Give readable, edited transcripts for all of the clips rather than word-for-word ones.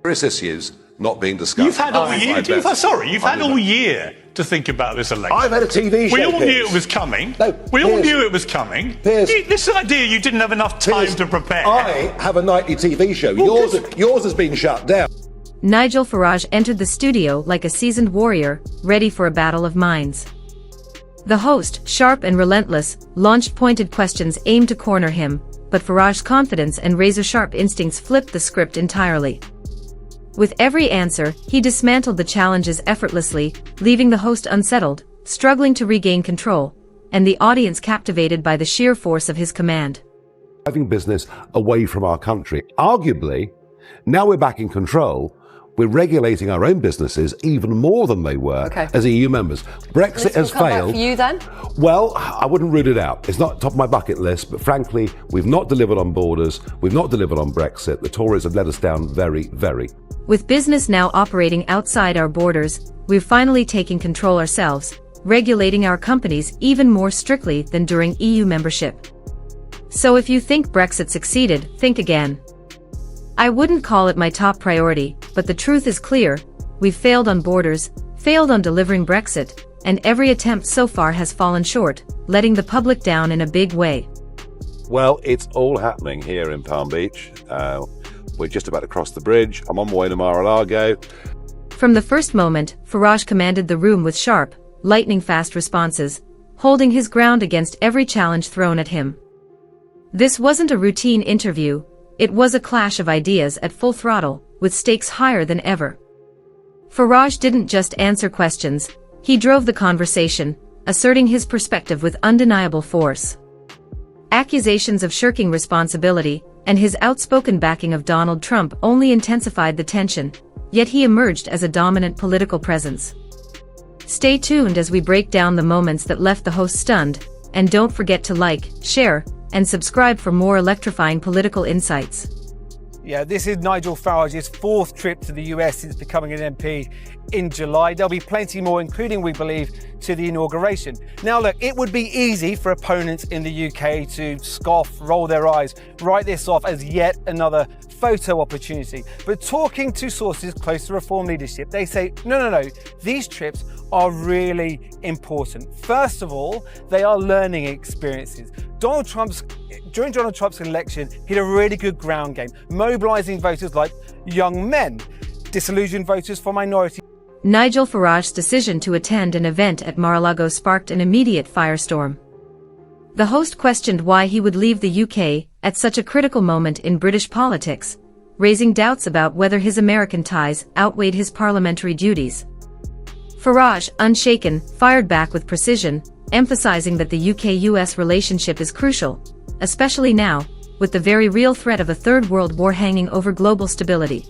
Various issues not being discussed. You've had all year. You've had all year to think about this election. I've had a TV show. We all knew it was coming. No, we all knew it was coming. This idea you didn't have enough time to prepare. I have a nightly TV show. Well, yours has been shut down. Nigel Farage entered the studio like a seasoned warrior, ready for a battle of minds. The host, sharp and relentless, launched pointed questions aimed to corner him, but Farage's confidence and razor-sharp instincts flipped the script entirely. With every answer, he dismantled the challenges effortlessly, leaving the host unsettled, struggling to regain control, and the audience captivated by the sheer force of his command. Driving business away from our country. Arguably, now we're back in control, we're regulating our own businesses even more than they were as EU members. Brexit has failed. For you then? Well, I wouldn't rule it out. It's not top of my bucket list, but frankly, we've not delivered on borders, we've not delivered on Brexit. The Tories have let us down very, very. With business now operating outside our borders, we're finally taking control ourselves, regulating our companies even more strictly than during EU membership. So if you think Brexit succeeded, think again. I wouldn't call it my top priority, but the truth is clear: we've failed on borders, failed on delivering Brexit, and every attempt so far has fallen short, letting the public down in a big way. Well, it's all happening here in Palm Beach. We're just about to cross the bridge. I'm on my way to Mar-a-Lago. From the first moment, Farage commanded the room with sharp, lightning-fast responses, holding his ground against every challenge thrown at him. This wasn't a routine interview. It was a clash of ideas at full throttle, with stakes higher than ever. Farage didn't just answer questions, he drove the conversation, asserting his perspective with undeniable force. Accusations of shirking responsibility and his outspoken backing of Donald Trump only intensified the tension, yet he emerged as a dominant political presence. Stay tuned as we break down the moments that left the host stunned, and don't forget to like, share, and subscribe for more electrifying political insights. Yeah, this is Nigel Farage's fourth trip to the US since becoming an MP in July. There'll be plenty more, including, we believe, to the inauguration. Now look, it would be easy for opponents in the UK to scoff, roll their eyes, write this off as yet another photo opportunity. But talking to sources close to reform leadership, they say, no, these trips are really important. First of all, they are learning experiences. During Donald Trump's election, he had a really good ground game, mobilizing voters like young men, disillusioned voters for minorities. Nigel Farage's decision to attend an event at Mar-a-Lago sparked an immediate firestorm. The host questioned why he would leave the UK at such a critical moment in British politics, raising doubts about whether his American ties outweighed his parliamentary duties. Farage, unshaken, fired back with precision, emphasizing that the UK-US relationship is crucial, especially now, with the very real threat of a third world war hanging over global stability.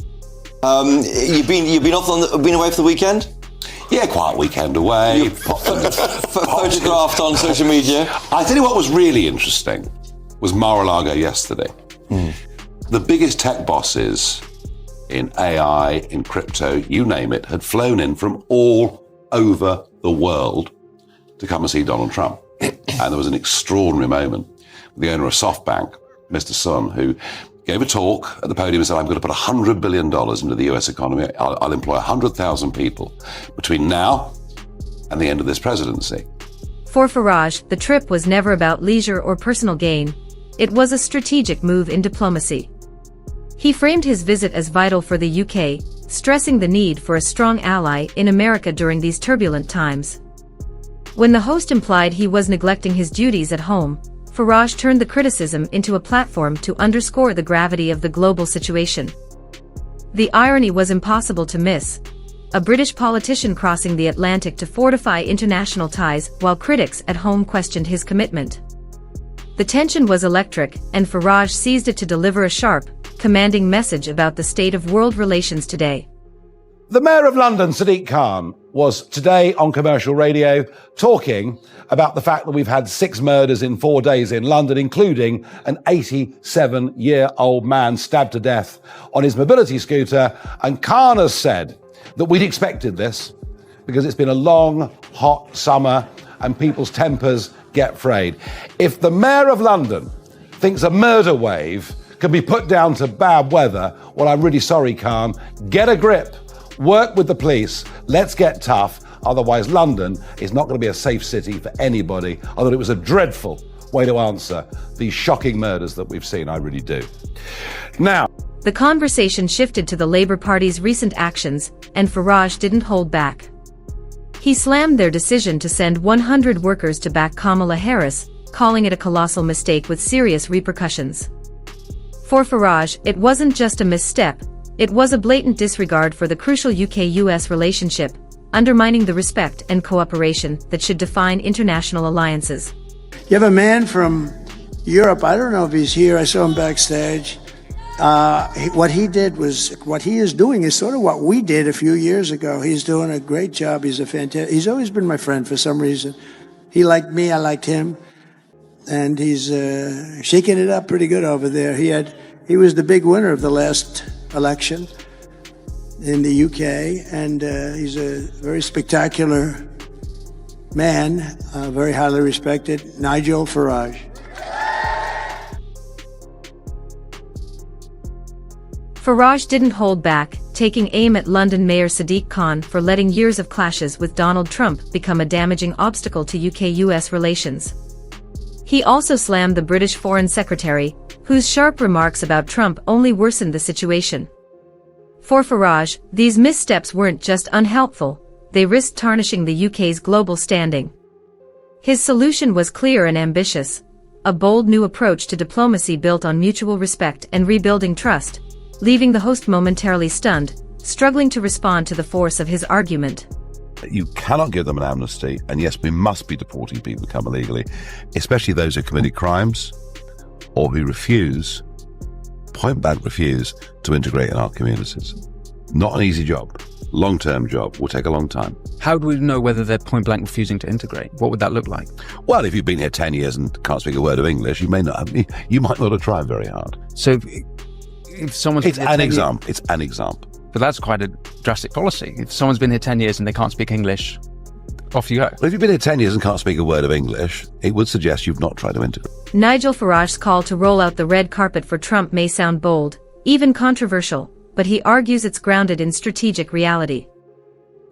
You've been away for the weekend? Yeah, quiet weekend away. Photographed on social media. I tell you what was really interesting was Mar-a-Lago yesterday. The biggest tech bosses in AI, in crypto, you name it, had flown in from all over the world to come and see Donald Trump. And there was an extraordinary moment with the owner of SoftBank, Mr. Sun, who gave a talk at the podium and said, I'm going to put $100 billion into the US economy. I'll employ 100,000 people between now and the end of this presidency. For Farage, the trip was never about leisure or personal gain. It was a strategic move in diplomacy. He framed his visit as vital for the UK, stressing the need for a strong ally in America during these turbulent times. When the host implied he was neglecting his duties at home, Farage turned the criticism into a platform to underscore the gravity of the global situation. The irony was impossible to miss: a British politician crossing the Atlantic to fortify international ties while critics at home questioned his commitment. The tension was electric, and Farage seized it to deliver a sharp, commanding message about the state of world relations today. The Mayor of London, Sadiq Khan, was today on commercial radio talking about the fact that we've had 6 murders in 4 days in London, including an 87-year-old man stabbed to death on his mobility scooter. And Khan has said that we'd expected this because it's been a long, hot summer and people's tempers get frayed. If the Mayor of London thinks a murder wave can be put down to bad weather, well, I'm really sorry, Khan. Get a grip. Work with the police. Let's get tough. Otherwise, London is not going to be a safe city for anybody. I thought it was a dreadful way to answer these shocking murders that we've seen. I really do. Now, the conversation shifted to the Labour Party's recent actions, and Farage didn't hold back. He slammed their decision to send 100 workers to back Kamala Harris, calling it a colossal mistake with serious repercussions. For Farage, it wasn't just a misstep, it was a blatant disregard for the crucial UK-US relationship, undermining the respect and cooperation that should define international alliances. You have a man from Europe, I don't know if he's here, I saw him backstage. What he did was, what he is doing is sort of what we did a few years ago. He's doing a great job. He's always been my friend for some reason. He liked me, I liked him. And he's shaking it up pretty good over there. He was the big winner of the last election in the UK, and he's a very spectacular man, very highly respected, Nigel Farage. Farage didn't hold back, taking aim at London Mayor Sadiq Khan for letting years of clashes with Donald Trump become a damaging obstacle to UK-US relations. He also slammed the British Foreign Secretary, whose sharp remarks about Trump only worsened the situation. For Farage, these missteps weren't just unhelpful, they risked tarnishing the UK's global standing. His solution was clear and ambitious, a bold new approach to diplomacy built on mutual respect and rebuilding trust, leaving the host momentarily stunned, struggling to respond to the force of his argument. You cannot give them an amnesty, and yes, we must be deporting people who come illegally, especially those who committed crimes or who point blank refuse to integrate in our communities. Not an easy job. Long-term job, will take a long time. How do we know whether they're point blank refusing to integrate? What would that look like? Well, if you've been here 10 years and can't speak a word of English, you might not have tried very hard. So if someone's It's an example. But that's quite a drastic policy. If someone's been here 10 years and they can't speak English, off you go. Well, if you've been here 10 years and can't speak a word of English, it would suggest you've not tried to integrate. Nigel Farage's call to roll out the red carpet for Trump may sound bold, even controversial, but he argues it's grounded in strategic reality.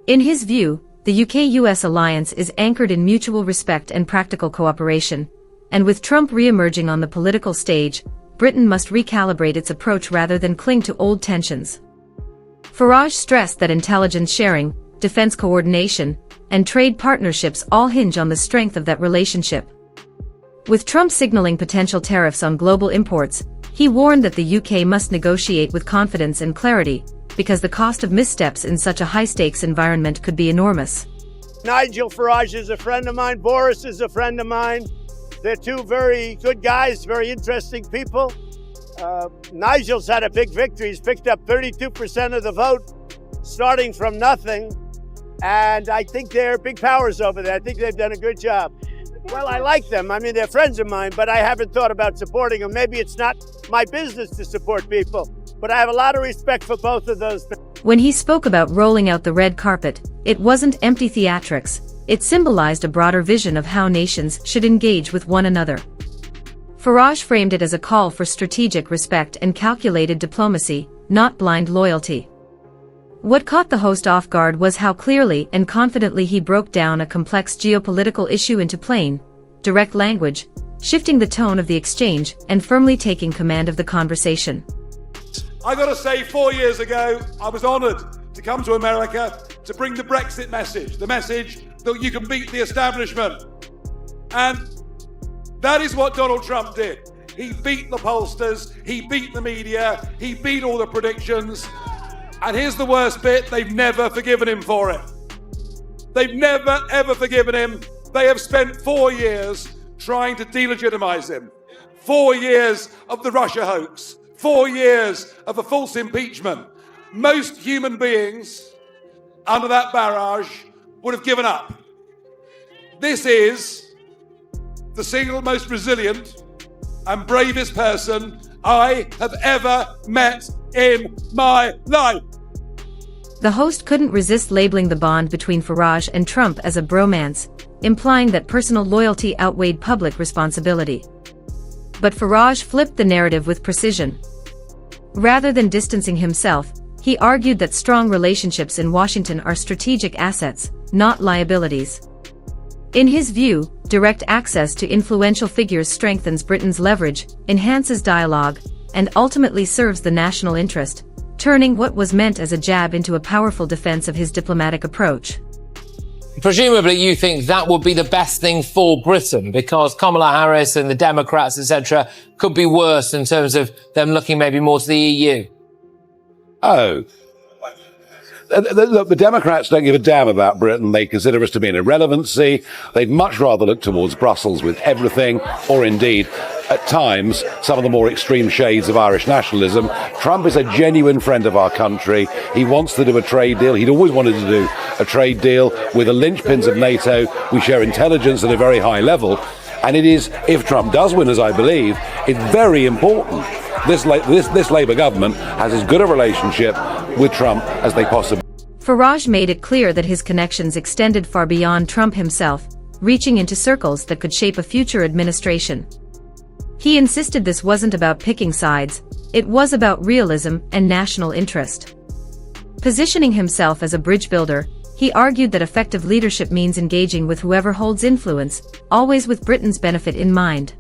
In his view, the UK-US alliance is anchored in mutual respect and practical cooperation, and with Trump re-emerging on the political stage, Britain must recalibrate its approach rather than cling to old tensions. Farage stressed that intelligence sharing, defense coordination, and trade partnerships all hinge on the strength of that relationship. With Trump signaling potential tariffs on global imports, he warned that the UK must negotiate with confidence and clarity, because the cost of missteps in such a high-stakes environment could be enormous. Nigel Farage is a friend of mine. Boris is a friend of mine. They're two very good guys, very interesting people. Nigel's had a big victory. He's picked up 32% of the vote, starting from nothing. And I think they're big powers over there. I think they've done a good job. Well, I like them. I mean, they're friends of mine, but I haven't thought about supporting them. Maybe it's not my business to support people, but I have a lot of respect for both of those. When he spoke about rolling out the red carpet, it wasn't empty theatrics. It symbolized a broader vision of how nations should engage with one another. Farage framed it as a call for strategic respect and calculated diplomacy, not blind loyalty. What caught the host off guard was how clearly and confidently he broke down a complex geopolitical issue into plain, direct language, shifting the tone of the exchange and firmly taking command of the conversation. I gotta say, 4 years ago, I was honoured to come to America to bring the Brexit message, the message that you can beat the establishment. And that is what Donald Trump did. He beat the pollsters, he beat the media, he beat all the predictions. And here's the worst bit, they've never forgiven him for it. They've never, ever forgiven him. They have spent 4 years trying to delegitimize him. 4 years of the Russia hoax. 4 years of a false impeachment. Most human beings under that barrage would have given up. This is the single most resilient and bravest person I have ever met in my life. The host couldn't resist labeling the bond between Farage and Trump as a bromance, implying that personal loyalty outweighed public responsibility. But Farage flipped the narrative with precision. Rather than distancing himself, he argued that strong relationships in Washington are strategic assets, not liabilities. In his view, direct access to influential figures strengthens Britain's leverage, enhances dialogue, and ultimately serves the national interest, turning what was meant as a jab into a powerful defense of his diplomatic approach. Presumably you think that would be the best thing for Britain, because Kamala Harris and the Democrats, etc., could be worse in terms of them looking maybe more to the EU. Oh. Look, the Democrats don't give a damn about Britain. They consider us to be an irrelevancy. They'd much rather look towards Brussels with everything, or indeed, at times, some of the more extreme shades of Irish nationalism. Trump is a genuine friend of our country. He wants to do a trade deal. He'd always wanted to do a trade deal with the linchpins of NATO. We share intelligence at a very high level. And it is, if Trump does win, as I believe, it's very important. This Labour government has as good a relationship with Trump as they possibly. Farage made it clear that his connections extended far beyond Trump himself, reaching into circles that could shape a future administration. He insisted this wasn't about picking sides, it was about realism and national interest. Positioning himself as a bridge builder, he argued that effective leadership means engaging with whoever holds influence, always with Britain's benefit in mind.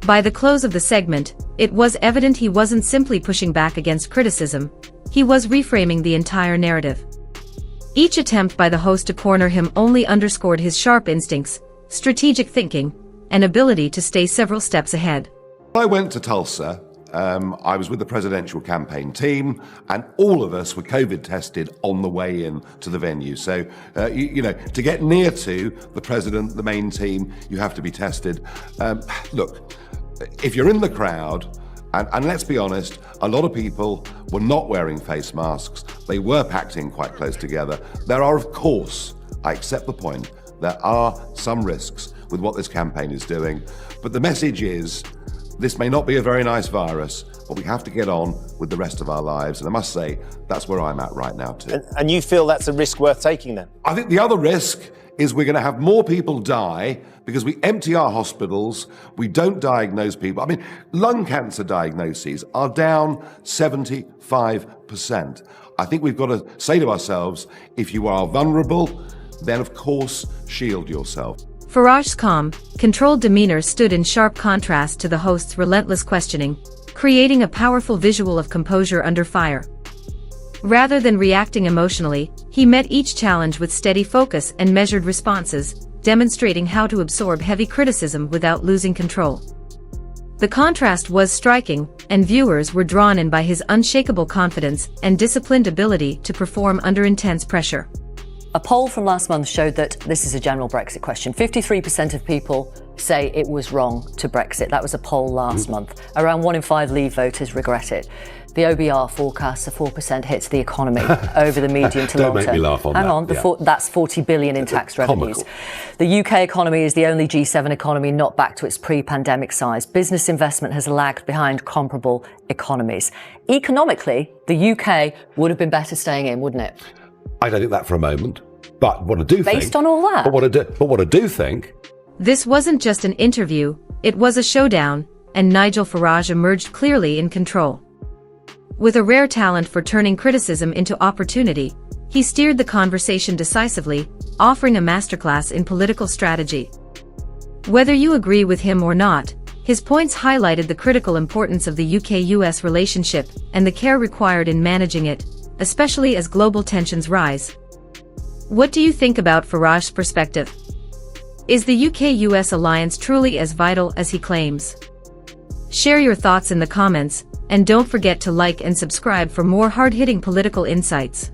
By the close of the segment, it was evident he wasn't simply pushing back against criticism, he was reframing the entire narrative. Each attempt by the host to corner him only underscored his sharp instincts, strategic thinking, and ability to stay several steps ahead. I went to Tulsa. I was with the presidential campaign team, and all of us were COVID tested on the way in to the venue. So, to get near to the president, the main team, you have to be tested. Look, if you're in the crowd, and let's be honest, a lot of people were not wearing face masks. They were packed in quite close together. There are, of course, I accept the point, there are some risks with what this campaign is doing. But the message is, this may not be a very nice virus, but we have to get on with the rest of our lives. And I must say, that's where I'm at right now too. And you feel that's a risk worth taking then? I think the other risk is we're going to have more people die because we empty our hospitals, we don't diagnose people. I mean, lung cancer diagnoses are down 75%. I think we've got to say to ourselves, if you are vulnerable, then of course shield yourself. Farage's calm, controlled demeanor stood in sharp contrast to the host's relentless questioning, creating a powerful visual of composure under fire. Rather than reacting emotionally, he met each challenge with steady focus and measured responses, demonstrating how to absorb heavy criticism without losing control. The contrast was striking, and viewers were drawn in by his unshakable confidence and disciplined ability to perform under intense pressure. A poll from last month showed that this is a general Brexit question. 53% of people say it was wrong to Brexit. That was a poll last month. Around 1 in 5 Leave voters regret it. The OBR forecasts a 4% hit to the economy over the medium to long term. Don't make me laugh on Hang that. on, that's 40 billion in tax revenues. Comical. The UK economy is the only G7 economy not back to its pre-pandemic size. Business investment has lagged behind comparable economies. Economically, the UK would have been better staying in, wouldn't it? I don't think that for a moment. But what I do think... Based on all that? But what I do think... This wasn't just an interview, it was a showdown, and Nigel Farage emerged clearly in control. With a rare talent for turning criticism into opportunity, he steered the conversation decisively, offering a masterclass in political strategy. Whether you agree with him or not, his points highlighted the critical importance of the UK-US relationship and the care required in managing it, especially as global tensions rise. What do you think about Farage's perspective? Is the UK-US alliance truly as vital as he claims? Share your thoughts in the comments, and don't forget to like and subscribe for more hard-hitting political insights.